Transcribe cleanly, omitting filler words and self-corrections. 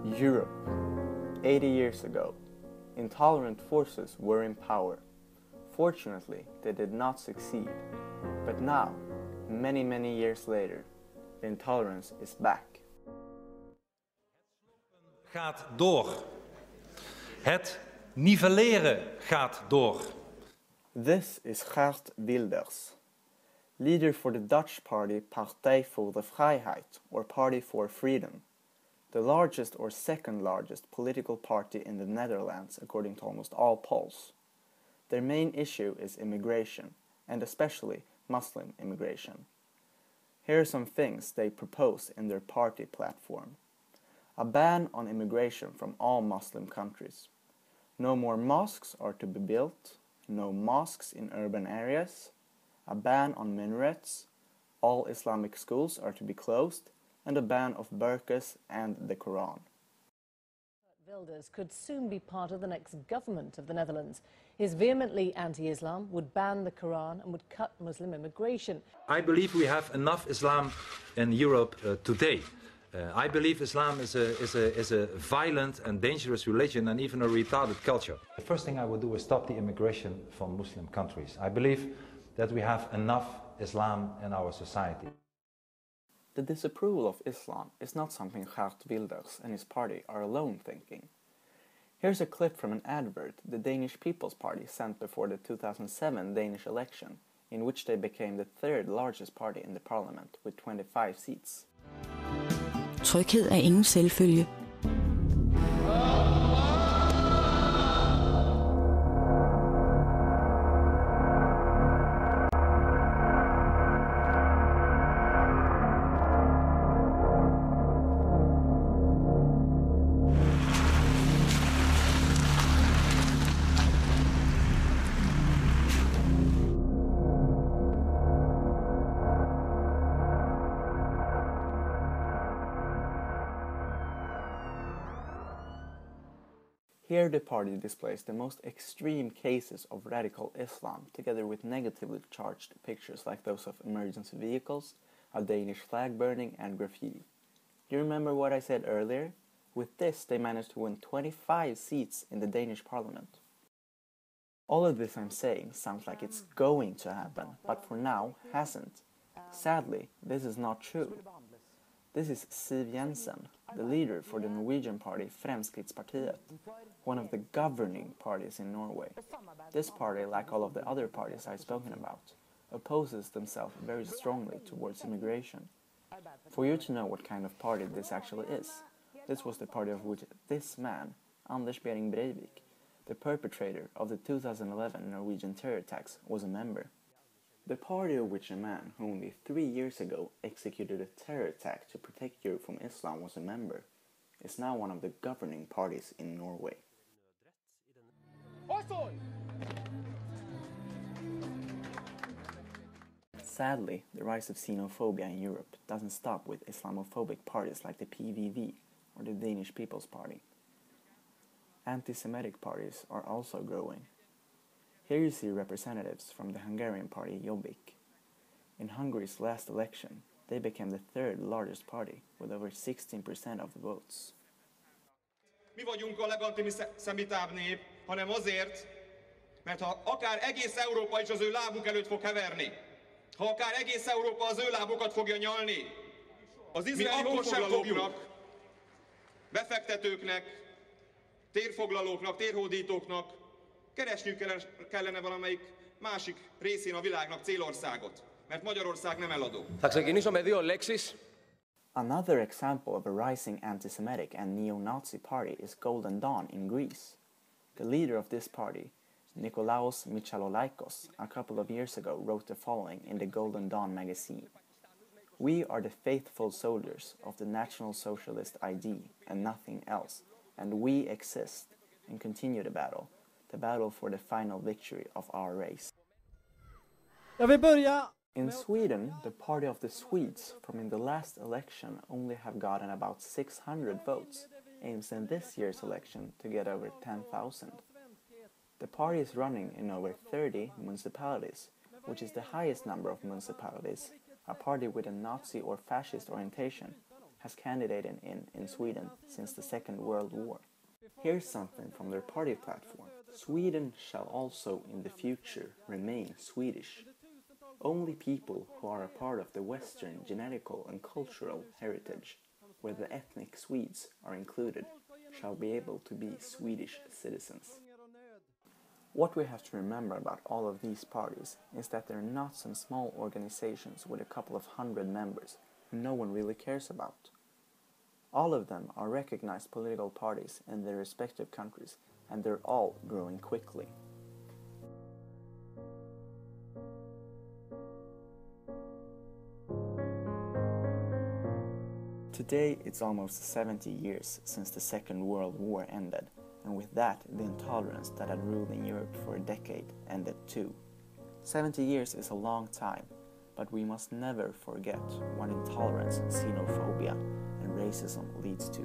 Europe. 80 years ago, intolerant forces were in power. Fortunately, they did not succeed. But now, many years later, the intolerance is back. Gaat door. Het nivelleren gaat door. This is Geert Wilders, leader for the Dutch party Partij voor de Vrijheid, or Party for Freedom, the largest or second largest political party in the Netherlands according to almost all polls. Their main issue is immigration, and especially Muslim immigration. Here are some things they propose in their party platform. A ban on immigration from all Muslim countries. No more mosques are to be built. No mosques in urban areas. A ban on minarets. All Islamic schools are to be closed. And a ban of burqas and the Quran. Wilders could soon be part of the next government of the Netherlands. He is vehemently anti-Islam, would ban the Quran and would cut Muslim immigration. I believe we have enough Islam in Europe today. I believe Islam is a violent and dangerous religion and even a retarded culture. The first thing I would do is stop the immigration from Muslim countries. I believe that we have enough Islam in our society. The disapproval of Islam is not something Geert Wilders and his party are alone thinking. Here's a clip from an advert the Danish People's Party sent before the 2007 Danish election, in which they became the third largest party in the parliament with 25 seats. Tryghed er ingen selvfølge. Here the party displays the most extreme cases of radical Islam, together with negatively charged pictures like those of emergency vehicles, a Danish flag burning and graffiti. Do you remember what I said earlier? With this they managed to win 25 seats in the Danish parliament. All of this I'm saying sounds like it's going to happen, but for now hasn't. Sadly, this is not true. This is Siv Jensen, the leader for the Norwegian party Fremskrittspartiet, one of the governing parties in Norway. This party, like all of the other parties I've spoken about, opposes themselves very strongly towards immigration. For you to know what kind of party this actually is, this was the party of which this man, Anders Behring Breivik, the perpetrator of the 2011 Norwegian terror attacks, was a member. The party of which a man who only 3 years ago executed a terror attack to protect Europe from Islam was a member, is now one of the governing parties in Norway. Sadly, the rise of xenophobia in Europe doesn't stop with Islamophobic parties like the PVV or the Danish People's Party. Anti-Semitic parties are also growing. Here you see representatives from the Hungarian party Jobbik. In Hungary's last election, they became the third largest party with over 16% of the votes. Mi vagyunk a legantiszemitább nép, hanem azért, mert ha akár egész Európa is az ő lábuk előtt fog heverni, ha akár egész Európa az ő lábukat fogja nyalni, az izraeli honfoglalóknak, befektetőknek, térfoglalóknak, térhódítóknak keresniük kellene valamelyik másik részén a világnak célországot, mert Magyarország nem eladó. Θα ξεκινήσω με δύο λέξεις. Another example of a rising anti-Semitic and neo-Nazi party is Golden Dawn in Greece. The leader of this party, Nikolaos Michalolikos, a couple of years ago wrote the following in the Golden Dawn magazine. We are the faithful soldiers of the National Socialist ID and nothing else, and we exist and continue the battle for the final victory of our race. In Sweden, the party of the Swedes from in the last election only have gotten about 600 votes, aims in this year's election to get over 10,000. The party is running in over 30 municipalities, which is the highest number of municipalities a party with a Nazi or fascist orientation has candidated in Sweden since the Second World War. Here's something from their party platform. Sweden shall also in the future remain Swedish. Only people who are a part of the Western genetical and cultural heritage, where the ethnic Swedes are included, shall be able to be Swedish citizens. What we have to remember about all of these parties is that they're not some small organizations with a couple of hundred members who no one really cares about. All of them are recognized political parties in their respective countries, and they're all growing quickly. Today it's almost 70 years since the Second World War ended, and with that the intolerance that had ruled in Europe for a decade ended too. 70 years is a long time, but we must never forget what intolerance, xenophobia and racism leads to.